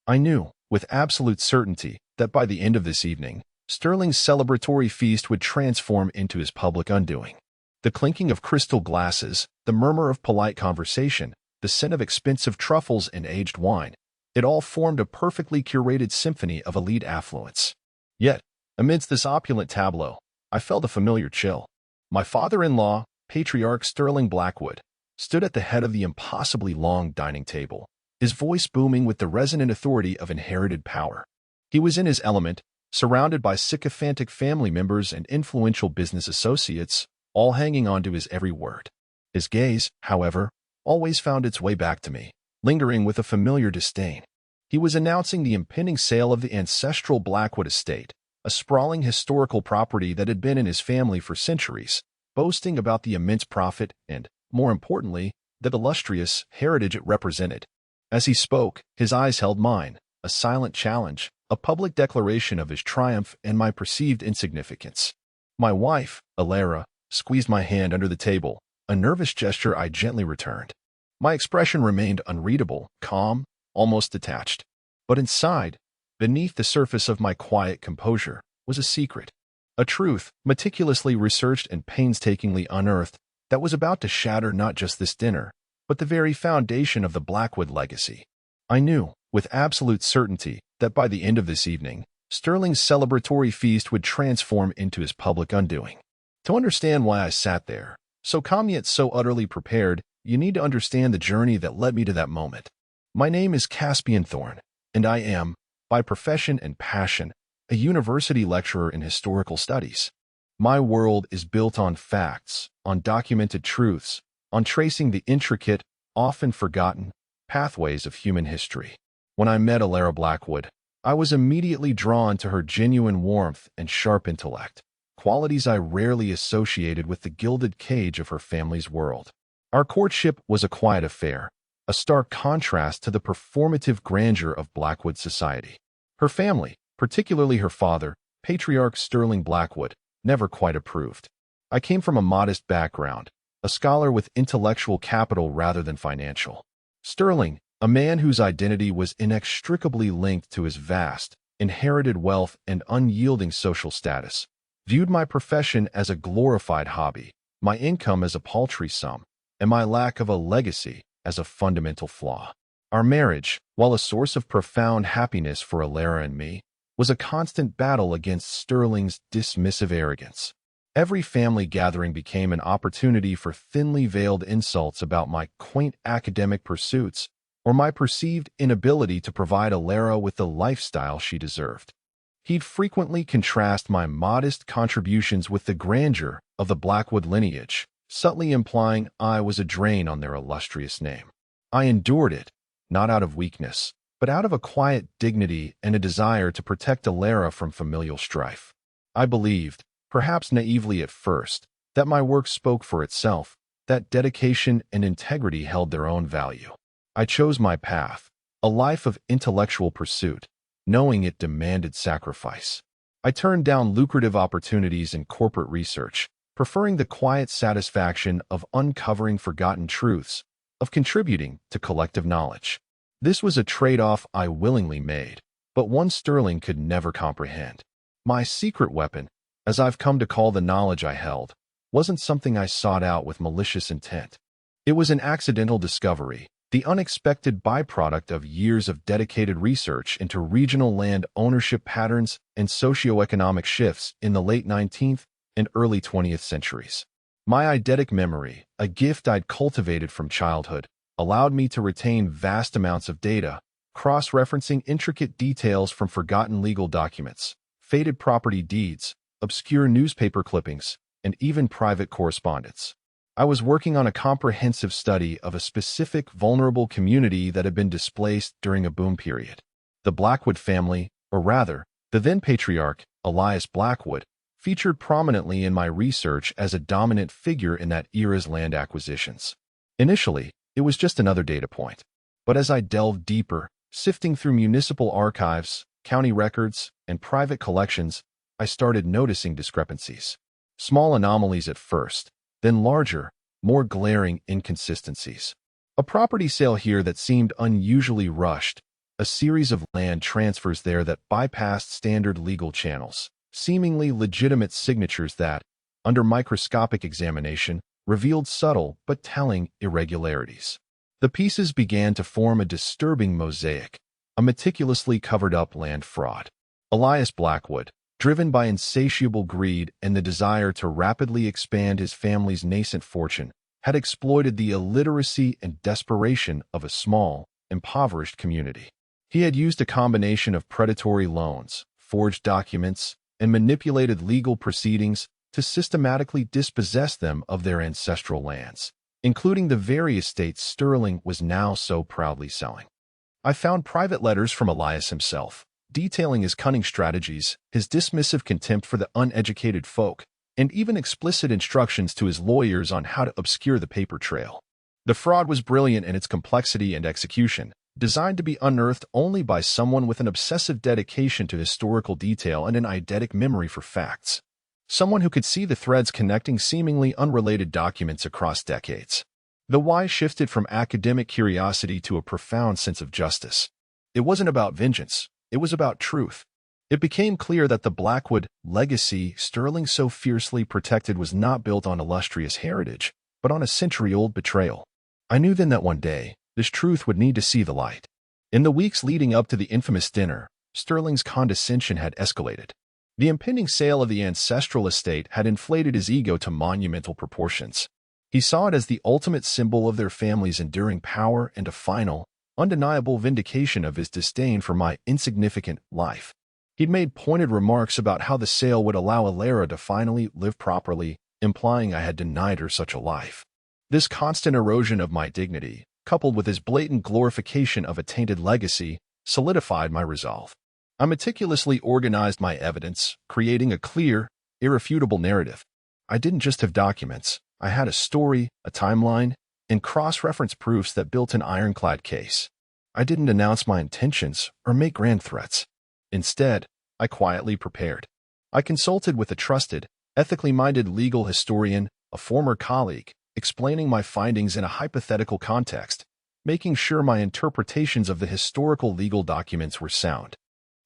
I knew, with absolute certainty, that by the end of this evening, Sterling's celebratory feast would transform into his public undoing. The clinking of crystal glasses, the murmur of polite conversation, the scent of expensive truffles and aged wine, it all formed a perfectly curated symphony of elite affluence. Yet, amidst this opulent tableau, I felt a familiar chill. My father-in-law, Patriarch Sterling Blackwood, stood at the head of the impossibly long dining table, his voice booming with the resonant authority of inherited power. He was in his element, surrounded by sycophantic family members and influential business associates, all hanging on to his every word. His gaze, however, always found its way back to me, lingering with a familiar disdain. He was announcing the impending sale of the ancestral Blackwood estate, a sprawling historical property that had been in his family for centuries, boasting about the immense profit and, more importantly, the illustrious heritage it represented. As he spoke, his eyes held mine, a silent challenge, a public declaration of his triumph and my perceived insignificance. My wife, Alara, squeezed my hand under the table, a nervous gesture I gently returned. My expression remained unreadable, calm, almost detached. But inside, beneath the surface of my quiet composure, was a secret, a truth meticulously researched and painstakingly unearthed that was about to shatter not just this dinner, but the very foundation of the Blackwood legacy. I knew, with absolute certainty, that by the end of this evening, Sterling's celebratory feast would transform into his public undoing. To understand why I sat there, so calm yet so utterly prepared, you need to understand the journey that led me to that moment. My name is Caspian Thorne, and I am, by profession and passion, a university lecturer in historical studies. My world is built on facts, on documented truths, on tracing the intricate, often forgotten, pathways of human history. When I met Alara Blackwood, I was immediately drawn to her genuine warmth and sharp intellect, qualities I rarely associated with the gilded cage of her family's world. Our courtship was a quiet affair, a stark contrast to the performative grandeur of Blackwood society. Her family, particularly her father, Patriarch Sterling Blackwood, never quite approved. I came from a modest background, a scholar with intellectual capital rather than financial. Sterling, a man whose identity was inextricably linked to his vast, inherited wealth and unyielding social status, viewed my profession as a glorified hobby, my income as a paltry sum, and my lack of a legacy as a fundamental flaw. Our marriage, while a source of profound happiness for Alara and me, was a constant battle against Sterling's dismissive arrogance. Every family gathering became an opportunity for thinly veiled insults about my quaint academic pursuits or my perceived inability to provide Alara with the lifestyle she deserved. He'd frequently contrast my modest contributions with the grandeur of the Blackwood lineage, subtly implying I was a drain on their illustrious name. I endured it, not out of weakness, but out of a quiet dignity and a desire to protect Alara from familial strife. I believed, perhaps naively at first, that my work spoke for itself, that dedication and integrity held their own value. I chose my path, a life of intellectual pursuit, knowing it demanded sacrifice. I turned down lucrative opportunities in corporate research, preferring the quiet satisfaction of uncovering forgotten truths, of contributing to collective knowledge. This was a trade-off I willingly made, but one Sterling could never comprehend. My secret weapon, as I've come to call the knowledge I held, wasn't something I sought out with malicious intent. It was an accidental discovery, the unexpected byproduct of years of dedicated research into regional land ownership patterns and socioeconomic shifts in the late 19th and early 20th centuries. My eidetic memory, a gift I'd cultivated from childhood, allowed me to retain vast amounts of data, cross-referencing intricate details from forgotten legal documents, faded property deeds, obscure newspaper clippings, and even private correspondence. I was working on a comprehensive study of a specific vulnerable community that had been displaced during a boom period. The Blackwood family, or rather, the then patriarch, Elias Blackwood, featured prominently in my research as a dominant figure in that era's land acquisitions. Initially, it was just another data point. But as I delved deeper, sifting through municipal archives, county records, and private collections, I started noticing discrepancies. Small anomalies at first, then larger, more glaring inconsistencies. A property sale here that seemed unusually rushed, a series of land transfers there that bypassed standard legal channels, seemingly legitimate signatures that, under microscopic examination, revealed subtle but telling irregularities. The pieces began to form a disturbing mosaic, a meticulously covered-up land fraud. Elias Blackwood, driven by insatiable greed and the desire to rapidly expand his family's nascent fortune, had exploited the illiteracy and desperation of a small, impoverished community. He had used a combination of predatory loans, forged documents, and manipulated legal proceedings to systematically dispossess them of their ancestral lands, including the very estates Sterling was now so proudly selling. I found private letters from Elias himself, detailing his cunning strategies, his dismissive contempt for the uneducated folk, and even explicit instructions to his lawyers on how to obscure the paper trail. The fraud was brilliant in its complexity and execution, designed to be unearthed only by someone with an obsessive dedication to historical detail and an eidetic memory for facts. Someone who could see the threads connecting seemingly unrelated documents across decades. The why shifted from academic curiosity to a profound sense of justice. It wasn't about vengeance, it was about truth. It became clear that the Blackwood legacy Sterling so fiercely protected was not built on illustrious heritage, but on a century-old betrayal. I knew then that one day, this truth would need to see the light. In the weeks leading up to the infamous dinner, Sterling's condescension had escalated. The impending sale of the ancestral estate had inflated his ego to monumental proportions. He saw it as the ultimate symbol of their family's enduring power and a final, undeniable vindication of his disdain for my insignificant life. He'd made pointed remarks about how the sale would allow Alara to finally live properly, implying I had denied her such a life. This constant erosion of my dignity, coupled with his blatant glorification of a tainted legacy, solidified my resolve. I meticulously organized my evidence, creating a clear, irrefutable narrative. I didn't just have documents. I had a story, a timeline, and cross-reference proofs that built an ironclad case. I didn't announce my intentions or make grand threats. Instead, I quietly prepared. I consulted with a trusted, ethically minded legal historian, a former colleague, explaining my findings in a hypothetical context, making sure my interpretations of the historical legal documents were sound.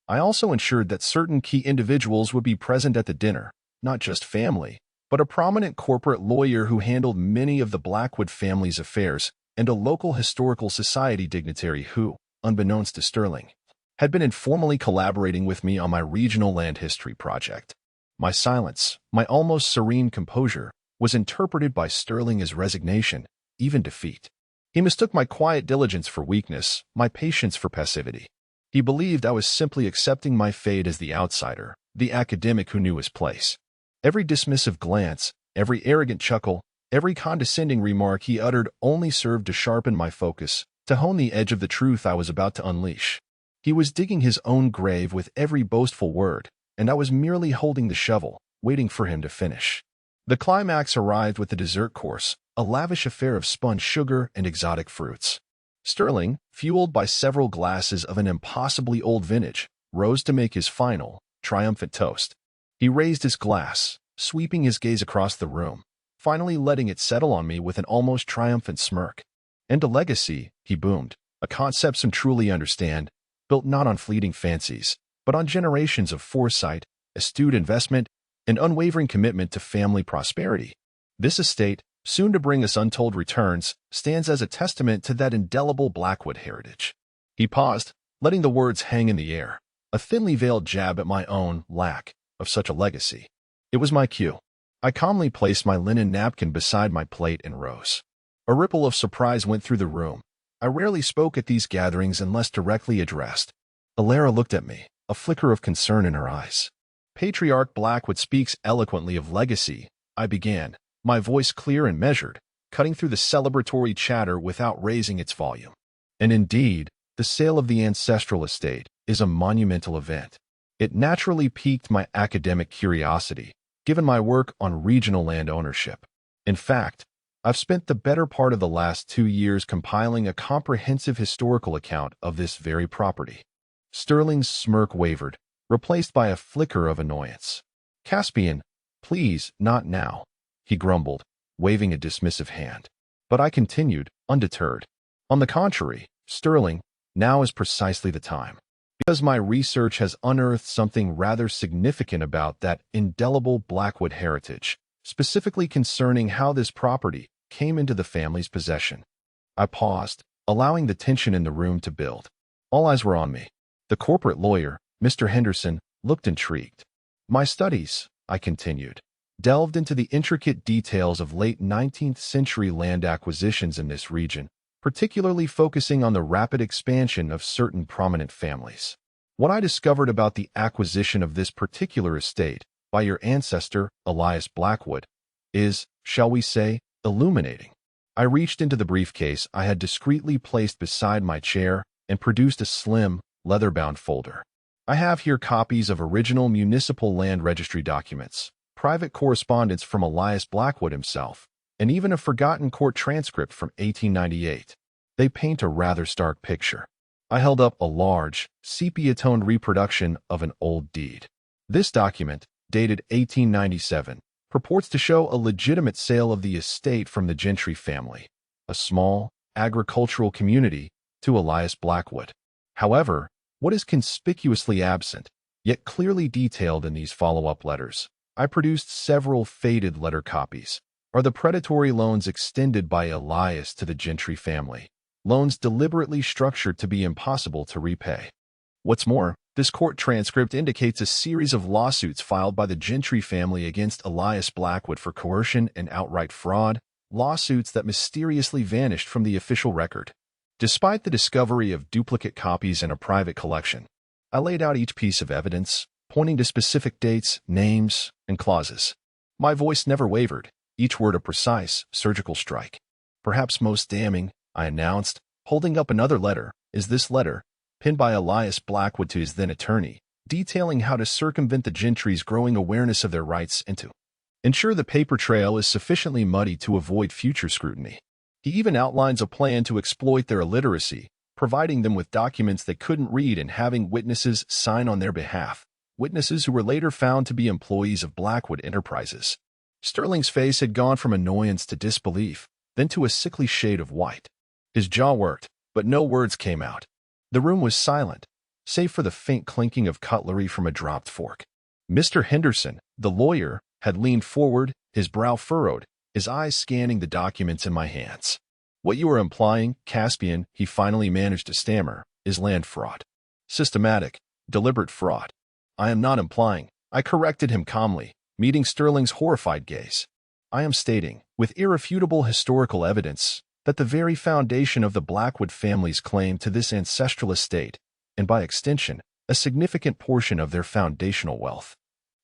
I also ensured that certain key individuals would be present at the dinner, not just family, but a prominent corporate lawyer who handled many of the Blackwood family's affairs and a local historical society dignitary who, unbeknownst to Sterling, had been informally collaborating with me on my regional land history project. My silence, my almost serene composure, was interpreted by Sterling as resignation, even defeat. He mistook my quiet diligence for weakness, my patience for passivity. He believed I was simply accepting my fate as the outsider, the academic who knew his place. Every dismissive glance, every arrogant chuckle, every condescending remark he uttered only served to sharpen my focus, to hone the edge of the truth I was about to unleash. He was digging his own grave with every boastful word, and I was merely holding the shovel, waiting for him to finish. The climax arrived with the dessert course, a lavish affair of spun sugar and exotic fruits. Sterling, fueled by several glasses of an impossibly old vintage, rose to make his final, triumphant toast. He raised his glass, sweeping his gaze across the room, finally letting it settle on me with an almost triumphant smirk. And a legacy, he boomed, a concept some truly understand, built not on fleeting fancies, but on generations of foresight, astute investment, and unwavering commitment to family prosperity. This estate, soon to bring us untold returns, stands as a testament to that indelible Blackwood heritage. He paused, letting the words hang in the air, a thinly veiled jab at my own lack of such a legacy. It was my cue. I calmly placed my linen napkin beside my plate and rose. A ripple of surprise went through the room. I rarely spoke at these gatherings unless directly addressed. Alara looked at me, a flicker of concern in her eyes. Patriarch Blackwood speaks eloquently of legacy, I began, my voice clear and measured, cutting through the celebratory chatter without raising its volume. And indeed, the sale of the ancestral estate is a monumental event. It naturally piqued my academic curiosity, given my work on regional land ownership. In fact, I've spent the better part of the last 2 years compiling a comprehensive historical account of this very property. Sterling's smirk wavered, replaced by a flicker of annoyance. Caspian, please, not now, he grumbled, waving a dismissive hand. But I continued, undeterred. On the contrary, Sterling, Now is precisely the time. Because my research has unearthed something rather significant about that indelible Blackwood heritage, specifically concerning how this property came into the family's possession. I paused, allowing the tension in the room to build. All eyes were on me. The corporate lawyer, Mr. Henderson, looked intrigued. My studies, I continued, delved into the intricate details of late 19th century land acquisitions in this region, particularly focusing on the rapid expansion of certain prominent families. What I discovered about the acquisition of this particular estate by your ancestor, Elias Blackwood, is, shall we say, illuminating. I reached into the briefcase I had discreetly placed beside my chair and produced a slim, leather-bound folder. I have here copies of original municipal land registry documents, private correspondence from Elias Blackwood himself, and even a forgotten court transcript from 1898. They paint a rather stark picture. I held up a large, sepia-toned reproduction of an old deed. This document, dated 1897, purports to show a legitimate sale of the estate from the Gentry family, a small, agricultural community, to Elias Blackwood. However, what is conspicuously absent, yet clearly detailed in these follow-up letters, I produced several faded letter copies, are the predatory loans extended by Elias to the Gentry family, loans deliberately structured to be impossible to repay. What's more, this court transcript indicates a series of lawsuits filed by the Gentry family against Elias Blackwood for coercion and outright fraud, lawsuits that mysteriously vanished from the official record. Despite the discovery of duplicate copies in a private collection, I laid out each piece of evidence, pointing to specific dates, names, and clauses. My voice never wavered, each word a precise, surgical strike. Perhaps most damning, I announced, holding up another letter, is this letter, penned by Elias Blackwood to his then-attorney, detailing how to circumvent the Gentry's growing awareness of their rights and to ensure the paper trail is sufficiently muddy to avoid future scrutiny. He even outlines a plan to exploit their illiteracy, providing them with documents they couldn't read and having witnesses sign on their behalf, witnesses who were later found to be employees of Blackwood Enterprises. Sterling's face had gone from annoyance to disbelief, then to a sickly shade of white. His jaw worked, but no words came out. The room was silent, save for the faint clinking of cutlery from a dropped fork. Mr. Henderson, the lawyer, had leaned forward, his brow furrowed, his eyes scanning the documents in my hands. What you are implying, Caspian, he finally managed to stammer, is land fraud. Systematic, deliberate fraud. I am not implying, I corrected him calmly, meeting Sterling's horrified gaze. I am stating, with irrefutable historical evidence, that the very foundation of the Blackwood family's claim to this ancestral estate, and by extension, a significant portion of their foundational wealth,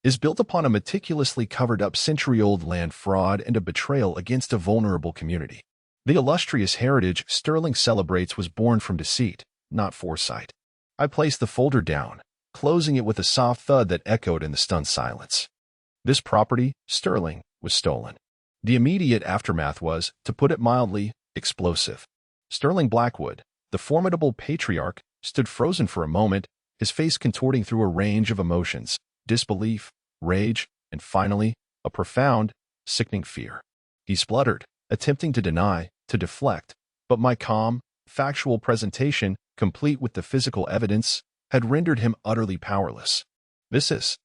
is built upon a meticulously covered-up century-old land fraud and a betrayal against a vulnerable community. The illustrious heritage Sterling celebrates was born from deceit, not foresight. I placed the folder down, closing it with a soft thud that echoed in the stunned silence. This property, Sterling, was stolen. The immediate aftermath was, to put it mildly, explosive. Sterling Blackwood, the formidable patriarch, stood frozen for a moment, his face contorting through a range of emotions, disbelief, rage, and finally, a profound, sickening fear. He spluttered, attempting to deny, to deflect, but my calm, factual presentation, complete with the physical evidence, had rendered him utterly powerless. This is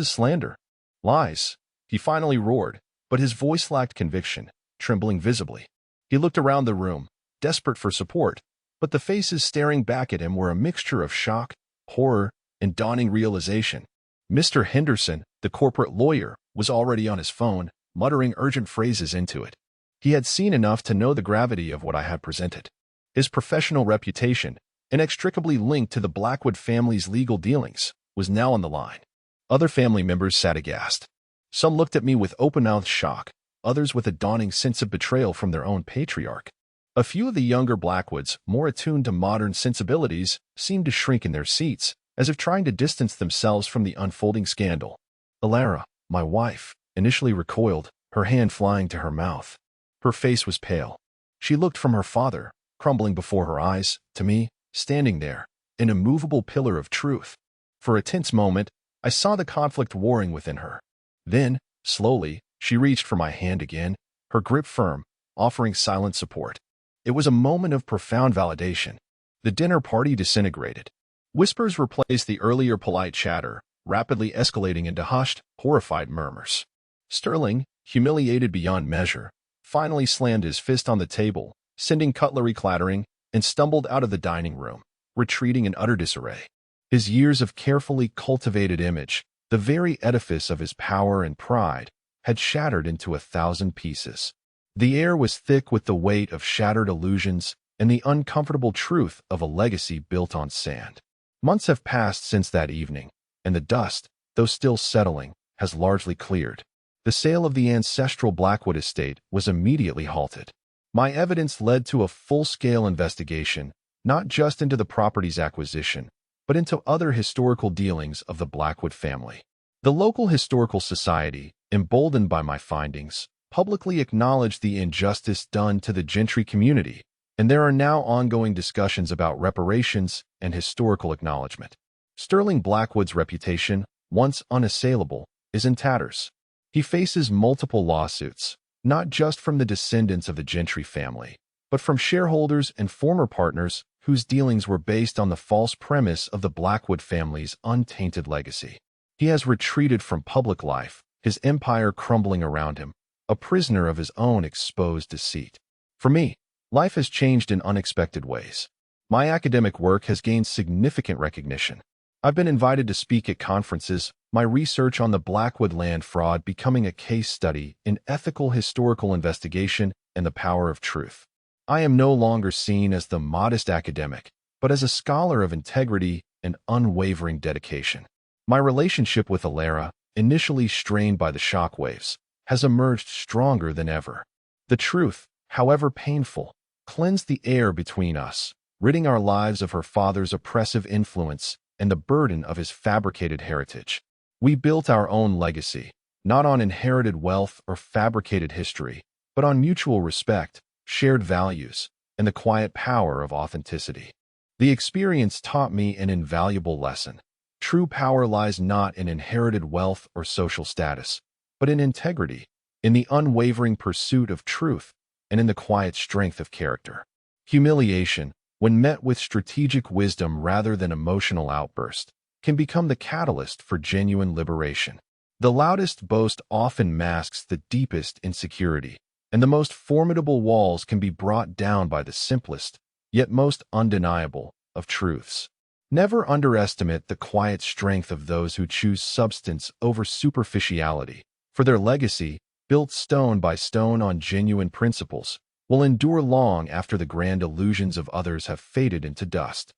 slander. Lies, he finally roared, but his voice lacked conviction, trembling visibly. He looked around the room, desperate for support, but the faces staring back at him were a mixture of shock, horror, and dawning realization. Mr. Henderson, the corporate lawyer, was already on his phone, muttering urgent phrases into it. He had seen enough to know the gravity of what I had presented. His professional reputation, inextricably linked to the Blackwood family's legal dealings, was now on the line. Other family members sat aghast. Some looked at me with open-mouthed shock, others with a dawning sense of betrayal from their own patriarch. A few of the younger Blackwoods, more attuned to modern sensibilities, seemed to shrink in their seats, as if trying to distance themselves from the unfolding scandal. Alara, my wife, initially recoiled, her hand flying to her mouth. Her face was pale. She looked from her father, crumbling before her eyes, to me, standing there, an immovable pillar of truth. For a tense moment, I saw the conflict warring within her. Then, slowly, she reached for my hand again, her grip firm, offering silent support. It was a moment of profound validation. The dinner party disintegrated. Whispers replaced the earlier polite chatter, rapidly escalating into hushed, horrified murmurs. Sterling, humiliated beyond measure, finally slammed his fist on the table, sending cutlery clattering, and stumbled out of the dining room, retreating in utter disarray. His years of carefully cultivated image, the very edifice of his power and pride, had shattered into 1,000 pieces. The air was thick with the weight of shattered illusions and the uncomfortable truth of a legacy built on sand. Months have passed since that evening, and the dust, though still settling, has largely cleared. The sale of the ancestral Blackwood estate was immediately halted. My evidence led to a full-scale investigation, not just into the property's acquisition, but into other historical dealings of the Blackwood family. The local historical society, emboldened by my findings, publicly acknowledged the injustice done to the gentry community, and there are now ongoing discussions about reparations and historical acknowledgement. Sterling Blackwood's reputation, once unassailable, is in tatters. He faces multiple lawsuits, not just from the descendants of the gentry family, but from shareholders and former partners whose dealings were based on the false premise of the Blackwood family's untainted legacy. He has retreated from public life, his empire crumbling around him, a prisoner of his own exposed deceit. For me, life has changed in unexpected ways. My academic work has gained significant recognition. I've been invited to speak at conferences, my research on the Blackwood land fraud becoming a case study in ethical historical investigation and the power of truth. I am no longer seen as the modest academic, but as a scholar of integrity and unwavering dedication. My relationship with Alara, initially strained by the shockwaves, has emerged stronger than ever. The truth, however painful, cleansed the air between us, ridding our lives of her father's oppressive influence and the burden of his fabricated heritage. We built our own legacy, not on inherited wealth or fabricated history, but on mutual respect, shared values, and the quiet power of authenticity. The experience taught me an invaluable lesson. True power lies not in inherited wealth or social status, but in integrity, in the unwavering pursuit of truth, and in the quiet strength of character. Humiliation, when met with strategic wisdom rather than emotional outburst, can become the catalyst for genuine liberation. The loudest boast often masks the deepest insecurity, and the most formidable walls can be brought down by the simplest, yet most undeniable, of truths. Never underestimate the quiet strength of those who choose substance over superficiality, for their legacy, built stone by stone on genuine principles, will endure long after the grand illusions of others have faded into dust.